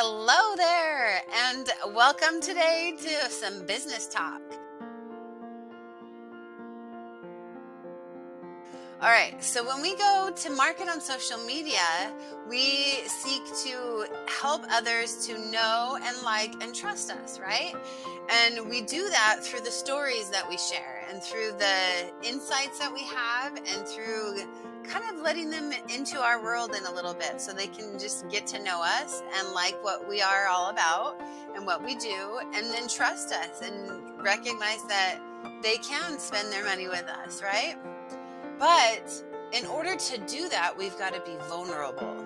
Hello there, and welcome today to some business talk. All right, so when we go to market on social media, we seek to help others to know and like and trust us, right? And we do that through the stories that we share and through the insights that we have and through kind of letting them into our world in a little bit so they can just get to know us and like what we are all about and what we do, and then trust us and recognize that they can spend their money with us, right? But in order to do that, we've got to be vulnerable.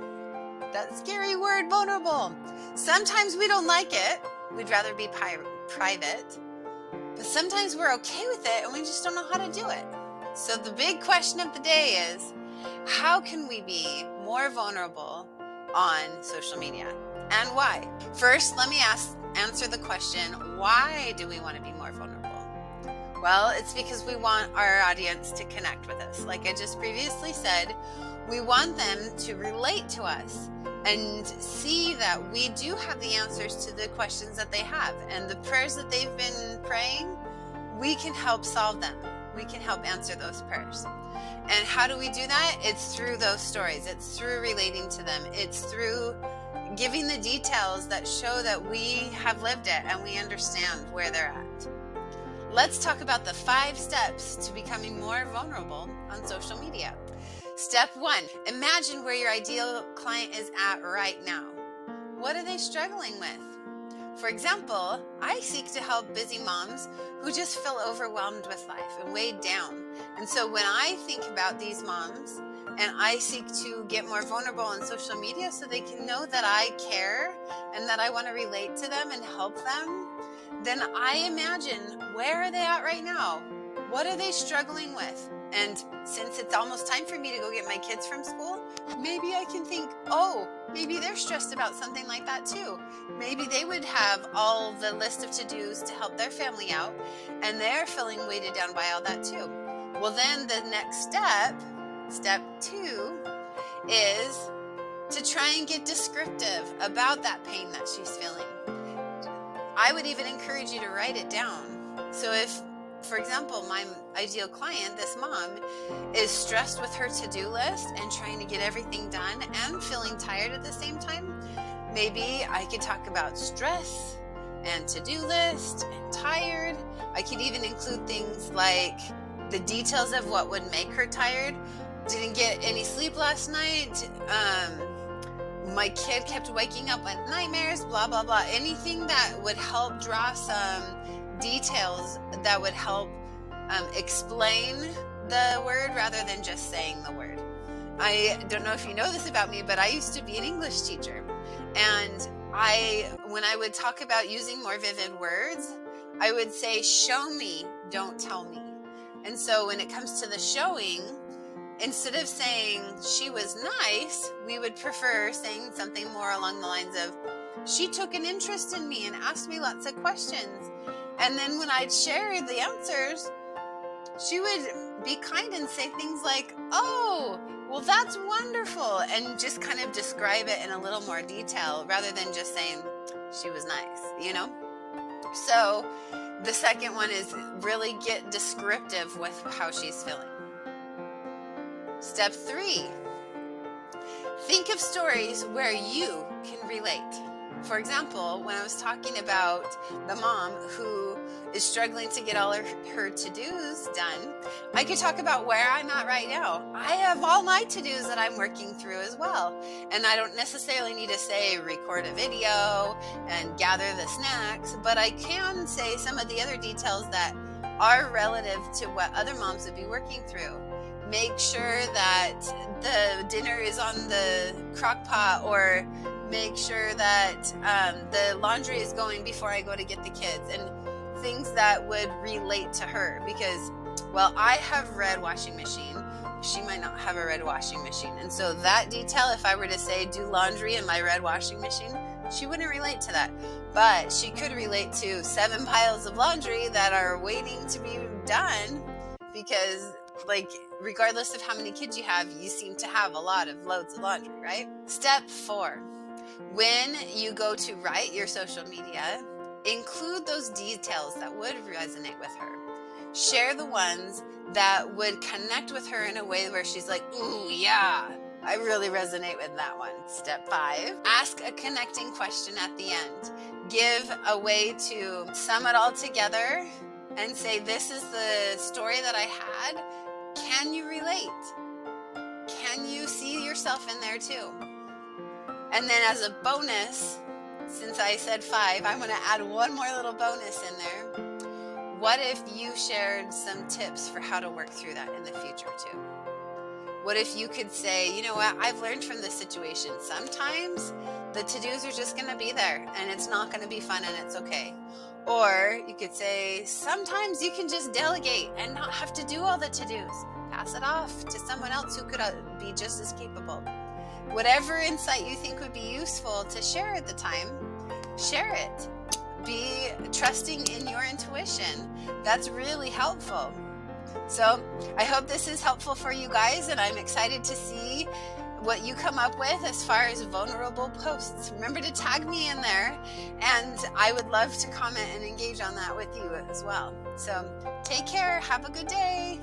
That scary word, vulnerable. Sometimes we don't like it. We'd rather be private. But sometimes we're okay with it and we just don't know how to do it. So the big question of the day is, how can we be more vulnerable on social media and why? First, let me answer the question, why do we want to be more vulnerable? Well, it's because we want our audience to connect with us. Like I just previously said, we want them to relate to us and see that we do have the answers to the questions that they have. And the prayers that they've been praying, we can help solve them. We can help answer those prayers. And how do we do that? It's through those stories. It's through relating to them. It's through giving the details that show that we have lived it and we understand where they're at. Let's talk about the 5 steps to becoming more vulnerable on social media. Step 1, imagine where your ideal client is at right now. What are they struggling with? For example, I seek to help busy moms who just feel overwhelmed with life and weighed down. And so when I think about these moms and I seek to get more vulnerable on social media so they can know that I care and that I want to relate to them and help them, then I imagine, where are they at right now? What are they struggling with? And since it's almost time for me to go get my kids from school, maybe I can think, oh, maybe they're stressed about something like that too. Maybe they would have all the list of to-dos to help their family out, and they're feeling weighted down by all that too. Well, then the next step 2, is to try and get descriptive about that pain that she's feeling. I would even encourage you to write it down. So if, for example, my ideal client, this mom, is stressed with her to-do list and trying to get everything done and feeling tired at the same time, maybe I could talk about stress and to-do list and tired. I could even include things like the details of what would make her tired. Didn't get any sleep last night. My kid kept waking up with nightmares, blah, blah, blah. Anything that would help draw some details that would help explain the word rather than just saying the word. I don't know if you know this about me, but I used to be an English teacher. And when I would talk about using more vivid words, I would say, show me, don't tell me. And so when it comes to the showing, instead of saying she was nice, we would prefer saying something more along the lines of, she took an interest in me and asked me lots of questions. And then when I'd share the answers, she would be kind and say things like, oh, well, that's wonderful. And just kind of describe it in a little more detail rather than just saying she was nice, So the second one is really get descriptive with how she's feeling. Step 3, think of stories where you can relate. For example, when I was talking about the mom who is struggling to get all her to-dos done, I could talk about where I'm at right now. I have all my to-dos that I'm working through as well. And I don't necessarily need to say record a video and gather the snacks, but I can say some of the other details that are relative to what other moms would be working through. Make sure that the dinner is on the crock pot, or make sure that the laundry is going before I go to get the kids, and things that would relate to her. Because, well, I have a red washing machine. She might not have a red washing machine. And so that detail, if I were to say do laundry in my red washing machine, she wouldn't relate to that. But she could relate to 7 piles of laundry that are waiting to be done because, regardless of how many kids you have, you seem to have a lot of loads of laundry, right? Step 4, When you go to write your social media, include those details that would resonate with her. Share the ones that would connect with her in a way where she's like, ooh, yeah, I really resonate with that one. Step 5, ask a connecting question at the end. Give a way to sum it all together and say, this is the story that I had. Can you relate? Can you see yourself in there too? And then as a bonus, since I said 5, I'm going to add one more little bonus in there. What if you shared some tips for how to work through that in the future too? What if you could say, you know what, I've learned from this situation. Sometimes the to-dos are just going to be there and it's not going to be fun and it's okay. Or you could say, sometimes you can just delegate and not have to do all the to-dos. Pass it off to someone else who could be just as capable. Whatever insight you think would be useful to share at the time, share it. Be trusting in your intuition. That's really helpful. So I hope this is helpful for you guys, and I'm excited to see what you come up with as far as vulnerable posts. Remember to tag me in there, and I would love to comment and engage on that with you as well. So take care. Have a good day.